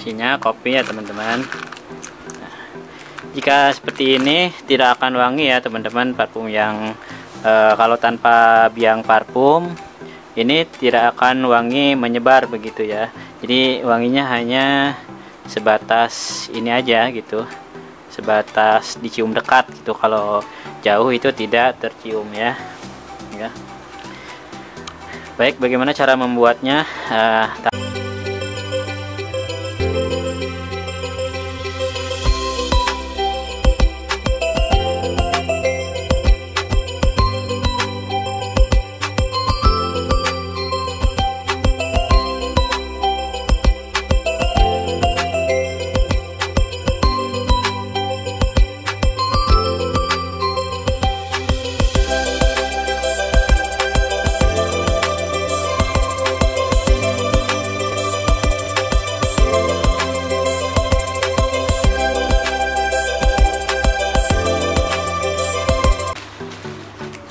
isinya kopi ya teman-teman. Jika seperti ini tidak akan wangi ya teman-teman, parfum yang kalau tanpa biang parfum ini tidak akan wangi menyebar begitu ya. Jadi wanginya hanya sebatas ini aja gitu, sebatas dicium dekat gitu. Kalau jauh itu tidak tercium ya. Baik, bagaimana cara membuatnya?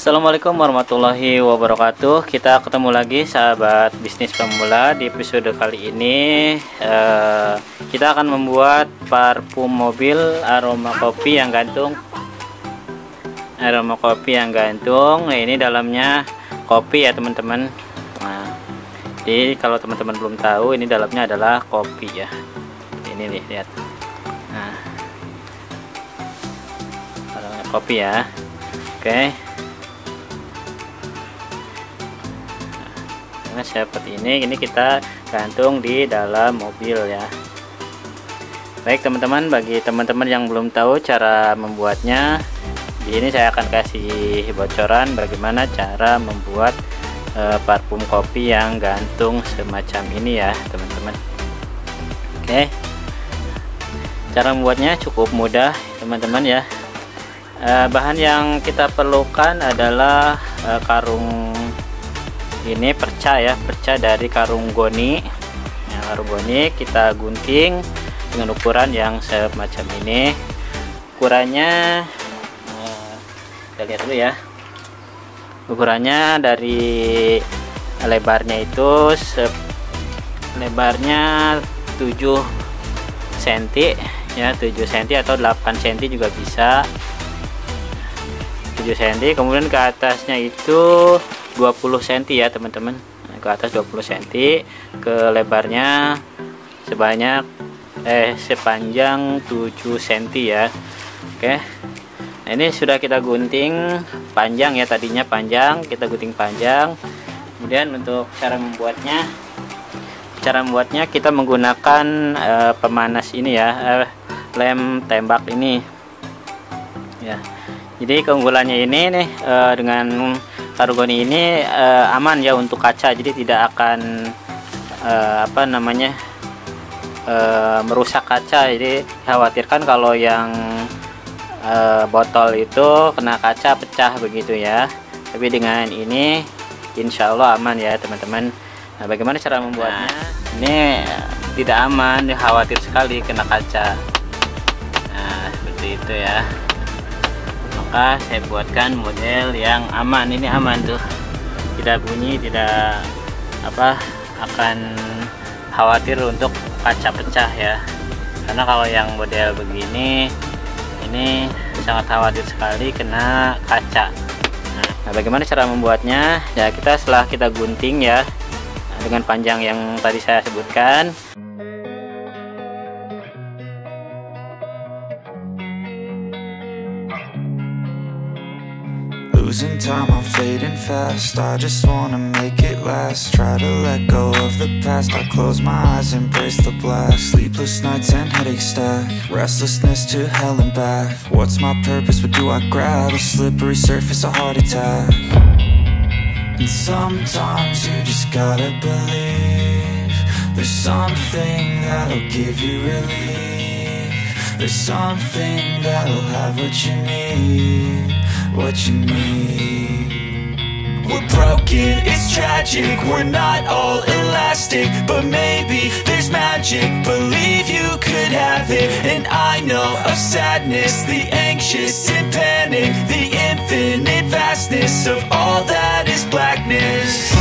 Assalamualaikum warahmatullahi wabarakatuh. Kita ketemu lagi sahabat bisnis pemula. Di episode kali ini kita akan membuat parfum mobil aroma kopi yang gantung. Nah, ini dalamnya kopi ya teman-teman. Nah, jadi kalau teman-teman belum tahu, ini dalamnya adalah kopi ya. Ini nih, lihat. Nah, dalamnya kopi ya. Oke. Nah, seperti ini kita gantung di dalam mobil ya. Baik teman-teman, bagi teman-teman yang belum tahu cara membuatnya, di ini saya akan kasih bocoran bagaimana cara membuat parfum kopi yang gantung semacam ini ya teman-teman. Oke, cara membuatnya cukup mudah teman-teman ya. Bahan yang kita perlukan adalah karung ini perca ya, perca dari karung goni. Nah, karung goni kita gunting dengan ukuran yang semacam ini. Ukurannya kita lihat dulu ya. Ukurannya dari lebarnya itu lebarnya 7 cm ya, 7 cm atau 8 cm juga bisa. 7 cm, kemudian ke atasnya itu 20 cm ya teman-teman. Nah, ke atas 20 cm, ke lebarnya sepanjang 7 cm ya. Oke. Nah, ini sudah kita gunting panjang ya, tadinya panjang, kita gunting panjang. Kemudian untuk cara membuatnya kita menggunakan pemanas ini ya, lem tembak ini ya. Jadi keunggulannya ini nih, dengan karung goni ini aman ya untuk kaca, jadi tidak akan merusak kaca. Jadi khawatirkan kalau yang botol itu kena kaca pecah begitu ya. Tapi dengan ini insya Allah aman ya teman-teman. Nah, bagaimana cara membuatnya? Ini tidak aman, khawatir sekali kena kaca. Nah, seperti itu ya. Maka saya buatkan model yang aman. Ini aman tuh, tidak bunyi, tidak akan khawatir untuk kaca pecah ya. Karena kalau yang model begini ini sangat khawatir sekali kena kaca. Nah, bagaimana cara membuatnya? Ya, setelah kita gunting ya dengan panjang yang tadi saya sebutkan. Losing time, I'm fading fast. I just wanna make it last. Try to let go of the past. I close my eyes, embrace the blast. Sleepless nights and headaches stack. Restlessness to hell and back. What's my purpose? What do I grab? A slippery surface, a heart attack. And sometimes you just gotta believe there's something that'll give you relief. There's something that'll have what you need. What you need. We're broken, it's tragic. We're not all elastic, but maybe there's magic. Believe you could have it. And I know of sadness, the anxious and panic, the infinite vastness of all that is blackness.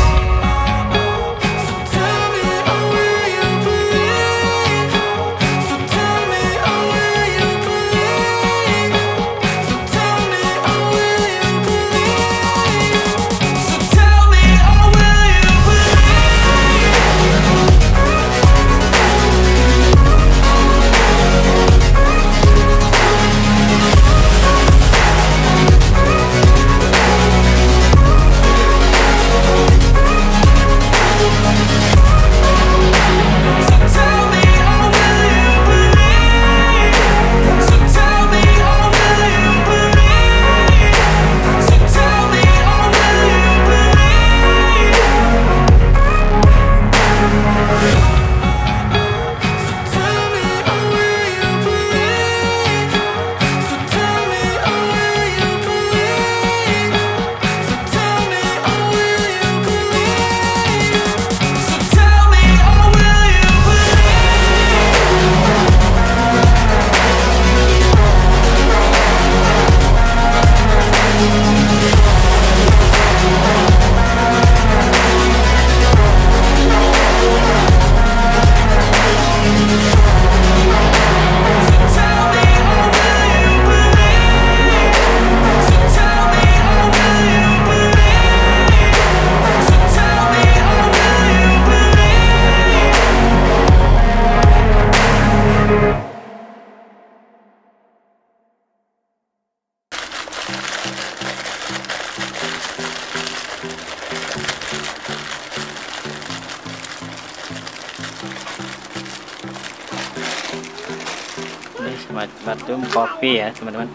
parfum kopi ya teman-teman.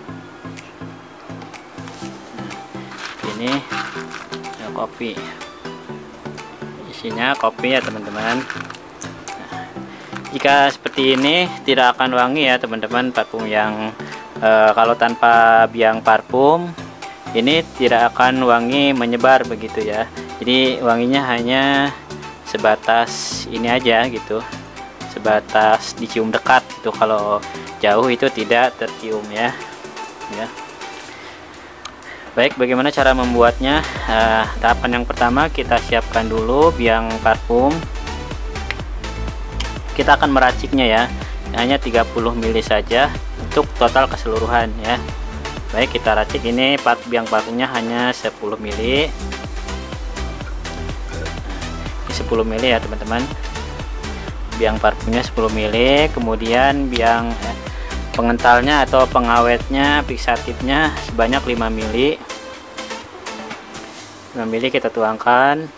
Ini ya, kopi, isinya kopi ya teman-teman. Jika seperti ini tidak akan wangi ya teman-teman, parfum yang kalau tanpa biang parfum ini tidak akan wangi menyebar begitu ya. Jadi wanginya hanya sebatas ini aja gitu, sebatas dicium dekat gitu. Kalau jauh itu tidak tercium ya. Baik, bagaimana cara membuatnya? Tahapan yang pertama, kita siapkan dulu biang parfum. Kita akan meraciknya ya, hanya 30 ml saja untuk total keseluruhan ya. Baik, kita racik. Ini biang parfumnya hanya 10 ml. Ini 10 ml ya teman-teman. Biang parfumnya 10 ml, kemudian biang pengentalnya atau pengawetnya, fixatifnya sebanyak 5 ml. 5 ml kita tuangkan.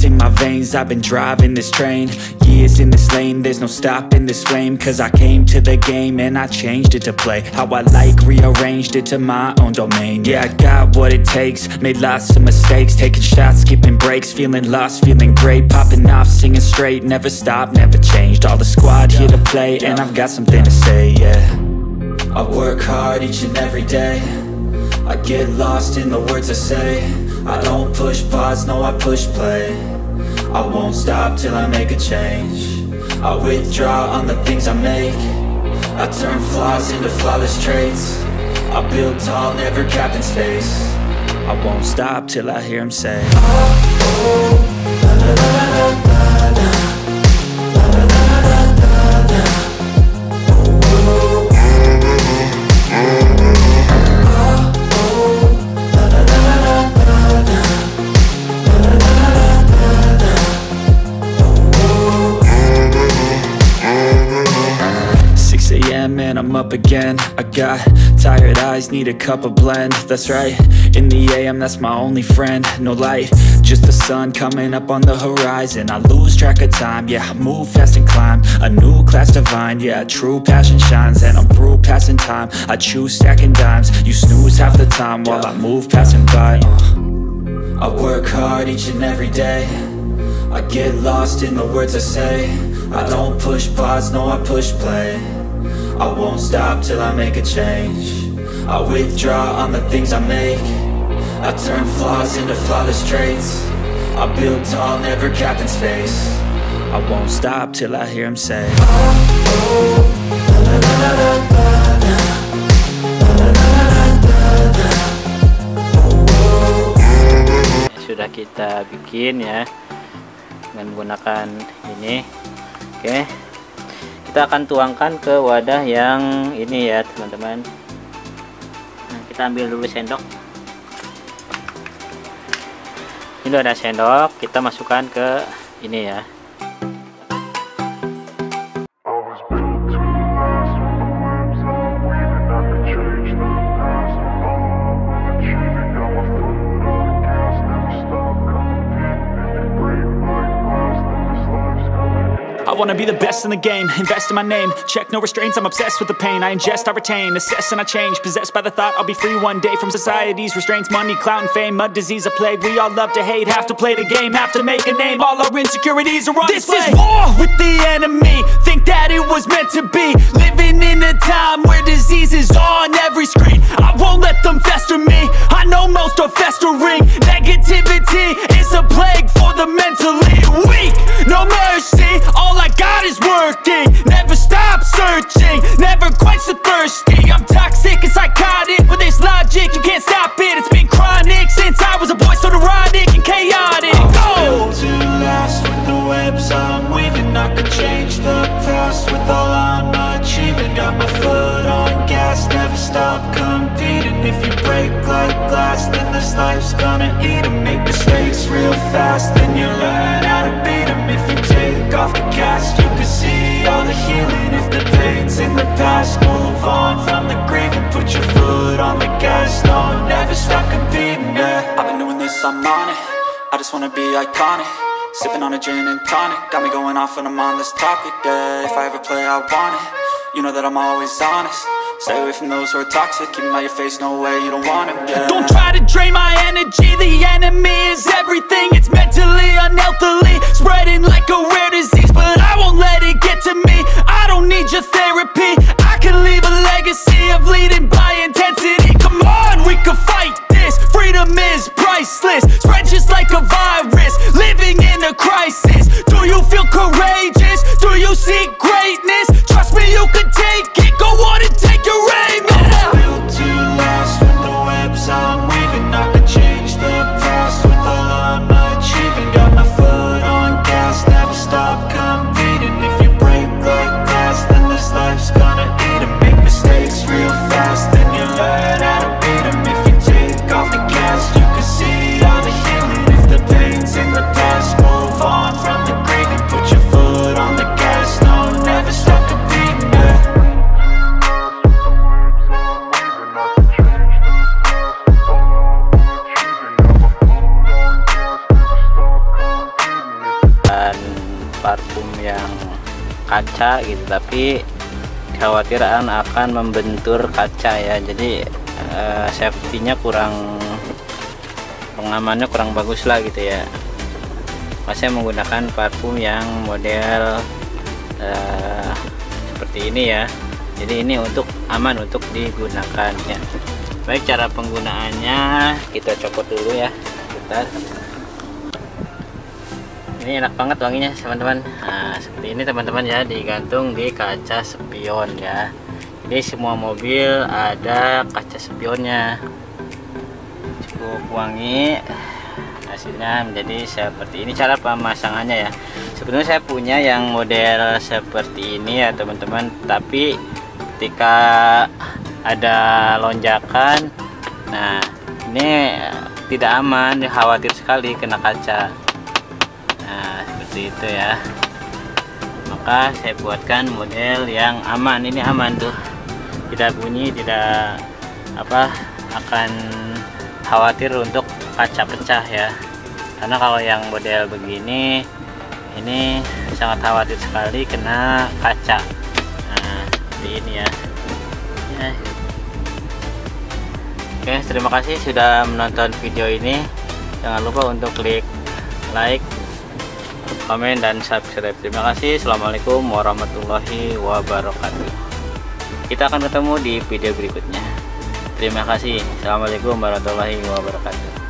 In my veins, I've been driving this train. Years in this lane, there's no stopping this flame. Cause I came to the game and I changed it to play how I like, rearranged it to my own domain. Yeah, I got what it takes, made lots of mistakes, taking shots, skipping breaks, feeling lost, feeling great, popping off, singing straight, never stopped, never changed. All the squad here to play and I've got something to say, yeah. I work hard each and every day, I get lost in the words I say. I don't push pause, no I push play. I won't stop till I make a change. I withdraw on the things I make. I turn flaws into flawless traits. I build tall, never capped in space. I won't stop till I hear him say, oh, oh, la, la, la, la, la, la. La, la, la, la, la, la. Oh, oh, and I'm up again. I got tired eyes, need a cup of blend. That's right, in the AM, that's my only friend. No light, just the sun coming up on the horizon. I lose track of time, yeah, I move fast and climb a new class divine, yeah, true passion shines. And I'm through passing time, I choose stacking dimes. You snooze half the time while I move passing by. I work hard each and every day, I get lost in the words I say. I don't push pause, no I push play. I won't stop till I make a change. I withdraw on the things I make. I turn flaws into flawless traits. I build tall, never capped in space. I won't stop till I hear him say, oh, oh, la, la, la, la, la, la. La, la, la, la, la, la. Oh, oh. Sudah kita bikin ya dengan menggunakan ini. Oke, kita akan tuangkan ke wadah yang ini ya teman-teman. Nah, kita ambil dulu sendok. Ini ada sendok, kita masukkan ke ini ya. I wanna be the best in the game, invest in my name. Check no restraints, I'm obsessed with the pain. I ingest, I retain, assess and I change. Possessed by the thought I'll be free one day from society's restraints. Money, clout and fame, mud, disease, a plague. We all love to hate, have to play the game, have to make a name. All our insecurities are on display. This is war with the enemy, think that it was meant to be. Living in a time where disease is on every screen. I won't let them fester me, I know most are festering. Negativity is a plague for the mentally weak. No mercy, all I got is working. Never stop searching, never quite so thirsty. I'm toxic and psychotic, with this logic you can't stop it. It's been chronic since I was a boy, so neurotic and chaotic. Built to last with the webs I'm weaving. I could change the past with all I'm achieving. Got my foot on gas, never stop competing. If you break like glass, then this life's gonna eat 'em. Make mistakes real fast, then you learn how to beat 'em. If you take off the cast, you can see all the healing. If the pain's in the past, move on from the grave and put your foot on the gas. No just wanna be iconic. Sipping on a gin and tonic, got me going off when I'm on this topic, yeah. If I ever play, I want it, you know that I'm always honest. Stay away from those who are toxic, keep them out your face, no way, you don't want them, yeah. Don't try to drain my energy, the enemy is everything. It's mentally, unhealthily, spreading like a rare disease. But I won't let it get to me, I don't need your therapy. I can leave a legacy of leading by intensity. Come on, we can fight this, freedom is priceless. Spread just like a virus, living in a crisis. Do you feel courageous? Do you seek greatness? Trust me, you can take it, go on and take your aim, yeah. Built to last with the webs I'm weaving. I could change the past with all I'm achieving. Got my foot on gas, never stop competing. If you break like glass, then this life's gonna eat 'em. Make mistakes real fast, then you learn how to beat 'em. If you take off the gas, you can see all the healing. If the pain's in the past, move on from the grave and put your foot on the gas. No, never stop competing, yeah. Dan parfum yang kaca gitu, tapi kekhawatiran akan membentur kaca ya, jadi safety-nya kurang, pengamannya kurang bagus lah gitu ya. Saya menggunakan parfum yang model seperti ini ya, jadi ini untuk aman untuk digunakan ya. Baik, cara penggunaannya kita copot dulu ya, bentar. Ini enak banget wanginya teman-teman. Nah, seperti ini teman-teman ya, digantung di kaca spion ya. Jadi semua mobil ada kaca spionnya. Cukup wangi, hasilnya menjadi seperti ini. Cara pemasangannya ya, sebenarnya saya punya yang model seperti ini ya teman-teman, tapi ketika ada lonjakan, nah ini tidak aman, khawatir sekali kena kaca. Nah seperti itu ya, maka saya buatkan model yang aman. Ini aman tuh, tidak bunyi, tidak akan khawatir untuk kaca pecah ya. Karena kalau yang model begini, ini sangat khawatir sekali kena kaca. Nah seperti ini ya. Oke, terima kasih sudah menonton video ini. Jangan lupa untuk klik like, komen, dan subscribe. Terima kasih. Assalamualaikum warahmatullahi wabarakatuh. Kita akan ketemu di video berikutnya. Terima kasih. Assalamualaikum warahmatullahi wabarakatuh.